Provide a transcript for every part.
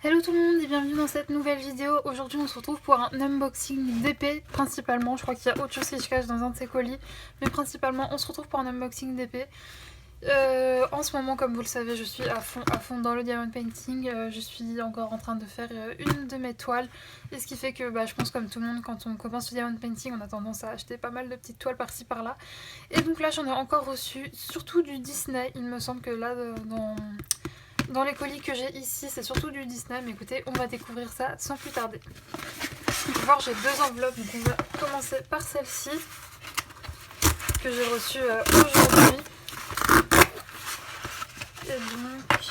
Hello tout le monde et bienvenue dans cette nouvelle vidéo. Aujourd'hui on se retrouve pour un unboxing d'épée principalement. Je crois qu'il y a autre chose qui se cache dans un de ces colis. Mais principalement on se retrouve pour un unboxing d'épée. En ce moment, comme vous le savez, je suis à fond dans le diamond painting. Je suis encore en train de faire une de mes toiles. Et ce qui fait que je pense comme tout le monde, quand on commence le diamond painting, on a tendance à acheter pas mal de petites toiles par-ci par-là. Et donc là j'en ai encore reçu, surtout du Disney. Il me semble que là dans les colis que j'ai ici, c'est surtout du Disney, mais écoutez, on va découvrir ça sans plus tarder. Vous pouvez voir, j'ai deux enveloppes, donc on va commencer par celle-ci, que j'ai reçue aujourd'hui. Et donc,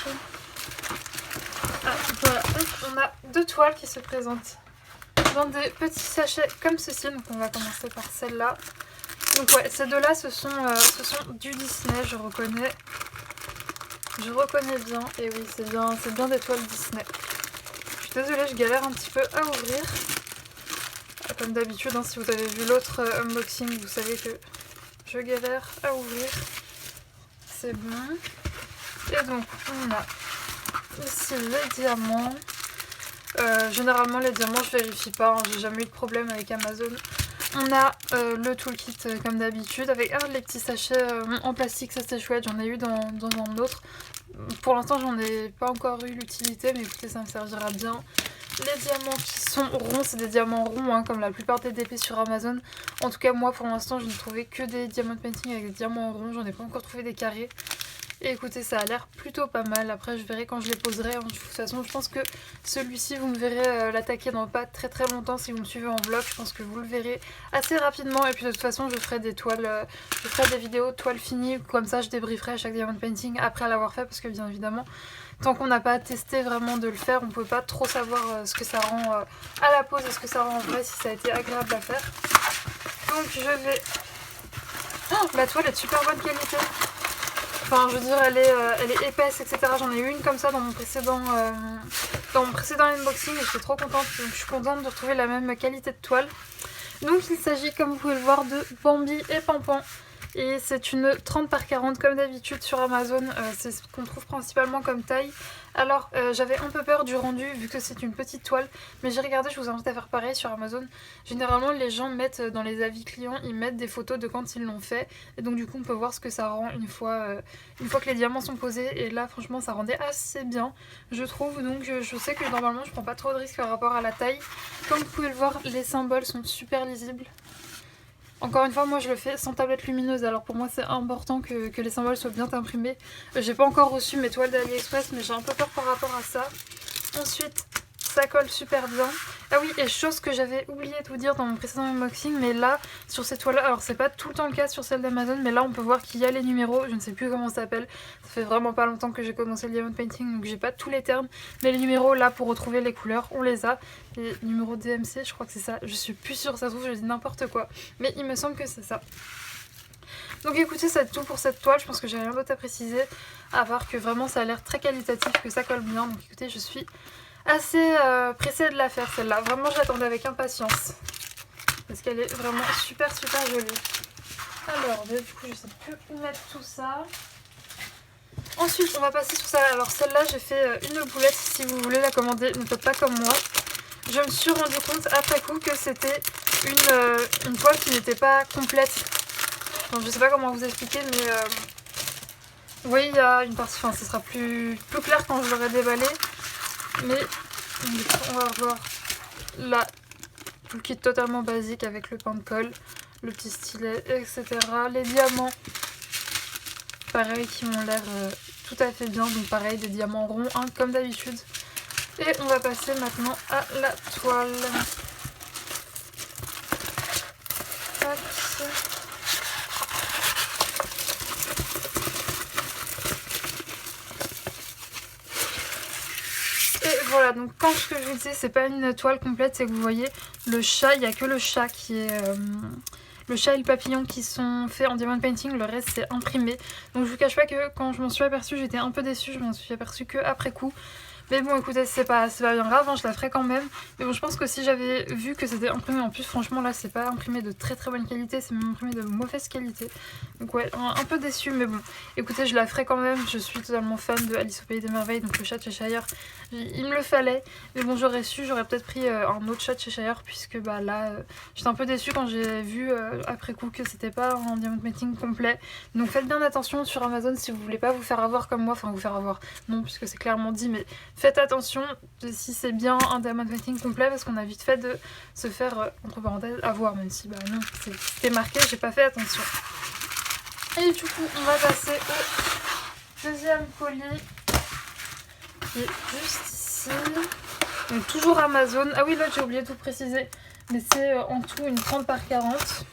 voilà, on a deux toiles qui se présentent dans des petits sachets comme ceci, donc on va commencer par celle-là. Donc ouais, ces deux-là, ce sont du Disney, je reconnais. Je reconnais bien, et oui, c'est bien des toiles Disney. Je suis désolée, je galère un petit peu à ouvrir. Comme d'habitude, si vous avez vu l'autre unboxing, vous savez que je galère à ouvrir. C'est bon. Et donc, on a ici les diamants. Généralement, les diamants, je vérifie pas, j'ai jamais eu de problème avec Amazon. On a le toolkit comme d'habitude avec les petits sachets en plastique, ça c'est chouette, j'en ai eu dans un autre. Pour l'instant j'en ai pas encore eu l'utilité, mais écoutez, ça me servira bien. Les diamants qui sont ronds, c'est des diamants ronds comme la plupart des DP sur Amazon. En tout cas moi pour l'instant je n'ai trouvé que des diamond painting avec des diamants ronds, j'en ai pas encore trouvé des carrés. Et écoutez, ça a l'air plutôt pas mal. Après, je verrai quand je les poserai. De toute façon, je pense que celui-ci, vous me verrez l'attaquer dans pas très longtemps. Si vous me suivez en vlog, je pense que vous le verrez assez rapidement. Et puis de toute façon, je ferai des toiles, je ferai des vidéos de toiles finies. Comme ça, je débrieferai à chaque diamond painting après l'avoir fait. Parce que bien évidemment, tant qu'on n'a pas testé vraiment de le faire, on peut pas trop savoir ce que ça rend à la pose et ce que ça rend en vrai, si ça a été agréable à faire. Donc je vais... Oh, la toile est de super bonne qualité. Enfin, je veux dire, elle est épaisse, etc. J'en ai eu une comme ça dans mon précédent unboxing et j'étais trop contente. Donc, je suis contente de retrouver la même qualité de toile. Donc, il s'agit, comme vous pouvez le voir, de Bambi et Pampan. Et c'est une 30 par 40 comme d'habitude sur Amazon. C'est ce qu'on trouve principalement comme taille. Alors, j'avais un peu peur du rendu vu que c'est une petite toile. Mais j'ai regardé, je vous invite à faire pareil sur Amazon. Généralement, les gens mettent dans les avis clients, ils mettent des photos de quand ils l'ont fait. Et donc, du coup, on peut voir ce que ça rend une fois que les diamants sont posés. Et là, franchement, ça rendait assez bien, je trouve. Donc, je sais que normalement, je prends pas trop de risques par rapport à la taille. Comme vous pouvez le voir, les symboles sont super lisibles. Encore une fois, moi je le fais sans tablette lumineuse, alors pour moi c'est important que les symboles soient bien imprimés. J'ai pas encore reçu mes toiles d'AliExpress, mais j'ai un peu peur par rapport à ça. Ensuite, ça colle super bien. Ah oui, et chose que j'avais oublié de vous dire dans mon précédent unboxing, mais là, sur ces toiles-là, alors c'est pas tout le temps le cas sur celle d'Amazon, mais là on peut voir qu'il y a les numéros, je ne sais plus comment ça s'appelle. Ça fait vraiment pas longtemps que j'ai commencé le diamond painting, donc j'ai pas tous les termes, mais les numéros là pour retrouver les couleurs, on les a. Les numéros DMC, je crois que c'est ça, je suis plus sûre, ça se trouve je dis n'importe quoi, mais il me semble que c'est ça. Donc écoutez, c'est tout pour cette toile, je pense que j'ai rien d'autre à préciser, à part que vraiment ça a l'air très qualitatif, que ça colle bien, donc écoutez, je suis assez pressée de la faire celle-là, vraiment je l'attendais avec impatience, parce qu'elle est vraiment super jolie. Alors, du coup je sais plus où mettre tout ça. Ensuite on va passer sur ça, alors celle-là j'ai fait une boulette, si vous voulez la commander, ne faites pas comme moi. Je me suis rendu compte après coup que c'était une toile qui n'était pas complète. Donc je sais pas comment vous expliquer, mais oui, il y a une partie, enfin ce sera plus clair quand je l'aurai déballé. Mais on va voir là tout le kit totalement basique avec le pain de colle, le petit stylet, etc. Les diamants, pareil, qui m'ont l'air tout à fait bien. Donc pareil, des diamants ronds, comme d'habitude. Et on va passer maintenant à la toile. Tac. Et voilà, donc quand ce que je vous disais, c'est pas une toile complète, c'est que vous voyez le chat, il n'y a que le chat qui est... le chat et le papillon qui sont faits en diamond painting, le reste c'est imprimé. Donc je vous cache pas que quand je m'en suis aperçue, j'étais un peu déçue, je m'en suis aperçue que après coup. Mais bon écoutez, c'est pas bien grave, hein, je la ferai quand même. Mais bon je pense que si j'avais vu que c'était imprimé en plus, franchement là c'est pas imprimé de très bonne qualité, c'est même imprimé de mauvaise qualité. Donc ouais, un peu déçue, mais bon. Écoutez, je la ferai quand même, je suis totalement fan de Alice au Pays des Merveilles, donc le chat de Cheshire, il me le fallait. Mais bon j'aurais su, j'aurais peut-être pris un autre chat de Cheshire, puisque bah là, j'étais un peu déçue quand j'ai vu après coup que c'était pas un diamond painting complet. Donc faites bien attention sur Amazon si vous voulez pas vous faire avoir comme moi, enfin vous faire avoir, non puisque c'est clairement dit, mais faites attention si c'est bien un diamond painting complet parce qu'on a vite fait de se faire, entre parenthèses, avoir, même si bah non, c'était marqué, j'ai pas fait attention. Et du coup on va passer au deuxième colis qui est juste ici. Donc toujours Amazon, ah oui là j'ai oublié de vous préciser, mais c'est en tout une 30 par 40.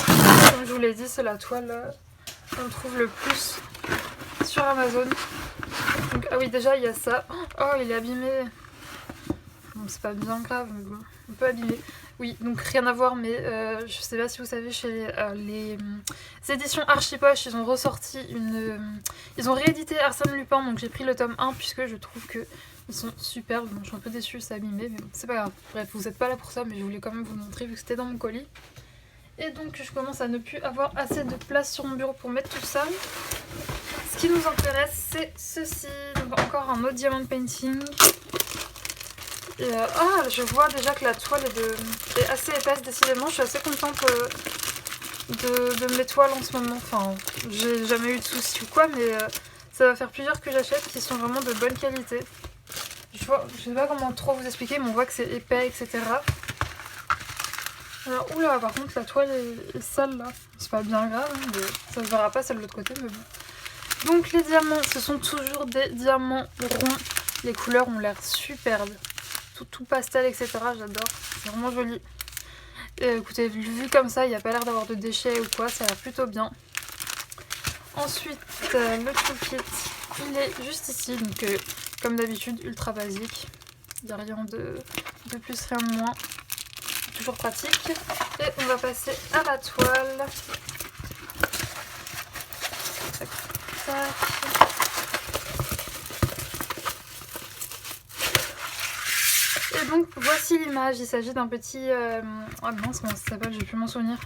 Comme je vous l'ai dit, c'est la toile qu'on trouve le plus sur Amazon. Donc, ah oui, déjà il y a ça. Oh, il est abîmé. Bon, c'est pas bien grave, mais bon, un peu abîmé. Oui, donc rien à voir, mais je sais pas si vous savez, chez les éditions Archipoche, ils ont ressorti ils ont réédité Arsène Lupin, donc j'ai pris le tome 1 puisque je trouve que ils sont superbes. Bon, je suis un peu déçue, c'est abîmé, mais bon, c'est pas grave. Bref, vous êtes pas là pour ça, mais je voulais quand même vous montrer vu que c'était dans mon colis. Et donc je commence à ne plus avoir assez de place sur mon bureau pour mettre tout ça. Ce qui nous intéresse, c'est ceci. Donc encore un autre diamond painting. Et je vois déjà que la toile est assez épaisse, décidément. Je suis assez contente de mes toiles en ce moment. Enfin, j'ai jamais eu de soucis ou quoi, mais ça va faire plusieurs que j'achète qui sont vraiment de bonne qualité. Je sais pas comment trop vous expliquer, mais on voit que c'est épais, etc. Alors, oula, par contre la toile est sale là, c'est pas bien grave, hein, mais ça se verra pas celle de l'autre côté, mais bon. Donc les diamants, ce sont toujours des diamants ronds, les couleurs ont l'air superbes, tout pastel, etc. J'adore, c'est vraiment joli. Et, écoutez, vu comme ça, il n'y a pas l'air d'avoir de déchets ou quoi, ça a l'air plutôt bien. Ensuite, le toolkit, il est juste ici, donc comme d'habitude, ultra basique, il n'y a rien de plus, rien de moins. Toujours pratique. Et on va passer à la toile. Tac, tac. Et donc voici l'image. Il s'agit d'un petit... Ah mince, comment ça s'appelle, je vais plus m'en souvenir.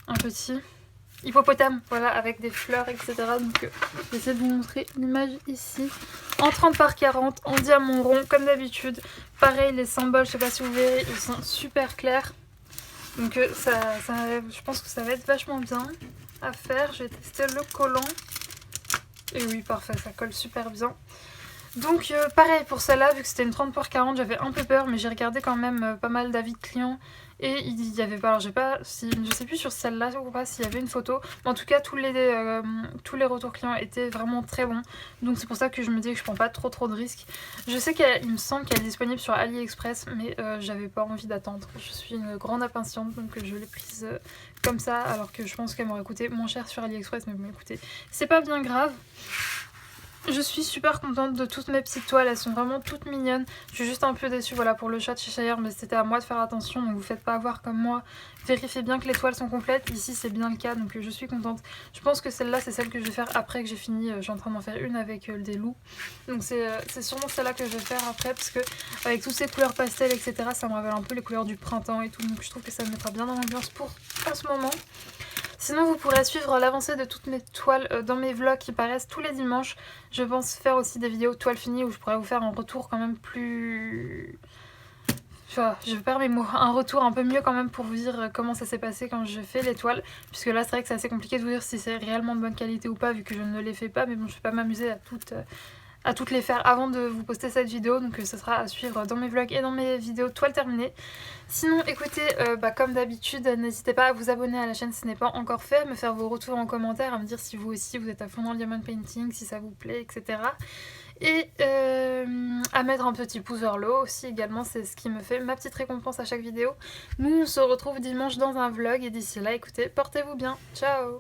Un petit hippopotame, voilà, avec des fleurs, etc. Donc j'essaie de vous montrer l'image ici. En 30 par 40, en diamant rond, comme d'habitude. Pareil, les symboles, je sais pas si vous verrez, ils sont super clairs. Donc je pense que ça va être vachement bien à faire. Je vais tester le collant. Et oui, parfait, ça colle super bien. Donc pareil pour celle-là, vu que c'était une 30 par 40, j'avais un peu peur, mais j'ai regardé quand même pas mal d'avis de clients. Et il y avait pas, alors je sais plus sur celle-là ou pas s'il y avait une photo, mais en tout cas tous les retours clients étaient vraiment très bons, donc c'est pour ça que je me dis que je prends pas trop de risques. Je sais qu'il me semble qu'elle est disponible sur AliExpress, mais j'avais pas envie d'attendre, je suis une grande impatiente, donc je l'ai prise comme ça, alors que je pense qu'elle m'aurait coûté moins cher sur AliExpress, mais bon écoutez, c'est pas bien grave. Je suis super contente de toutes mes petites toiles, elles sont vraiment toutes mignonnes. Je suis juste un peu déçue voilà, pour le chat de Cheshire, mais c'était à moi de faire attention, donc vous faites pas avoir comme moi. Vérifiez bien que les toiles sont complètes, ici c'est bien le cas, donc je suis contente. Je pense que celle-là c'est celle que je vais faire après que j'ai fini, je suis en train d'en faire une avec des loups. Donc c'est sûrement celle-là que je vais faire après, parce que avec toutes ces couleurs pastel, etc., ça me rappelle un peu les couleurs du printemps et tout, donc je trouve que ça me mettra bien dans l'ambiance pour en ce moment. Sinon vous pourrez suivre l'avancée de toutes mes toiles dans mes vlogs qui paraissent tous les dimanches. Je pense faire aussi des vidéos toiles finies où je pourrais vous faire un retour quand même plus... je perds mes mots, un retour un peu mieux quand même pour vous dire comment ça s'est passé quand je fais les toiles. Puisque là c'est vrai que c'est assez compliqué de vous dire si c'est réellement de bonne qualité ou pas vu que je ne les fais pas. Mais bon, je vais pas m'amuser à toutes les faire avant de vous poster cette vidéo, donc ce sera à suivre dans mes vlogs et dans mes vidéos toiles terminées. Sinon écoutez, comme d'habitude, n'hésitez pas à vous abonner à la chaîne si ce n'est pas encore fait, à me faire vos retours en commentaire, à me dire si vous aussi vous êtes à fond dans le diamond painting, si ça vous plaît, etc. Et à mettre un petit pouce vers le haut aussi également, c'est ce qui me fait ma petite récompense à chaque vidéo. Nous on se retrouve dimanche dans un vlog et d'ici là écoutez, portez-vous bien, ciao.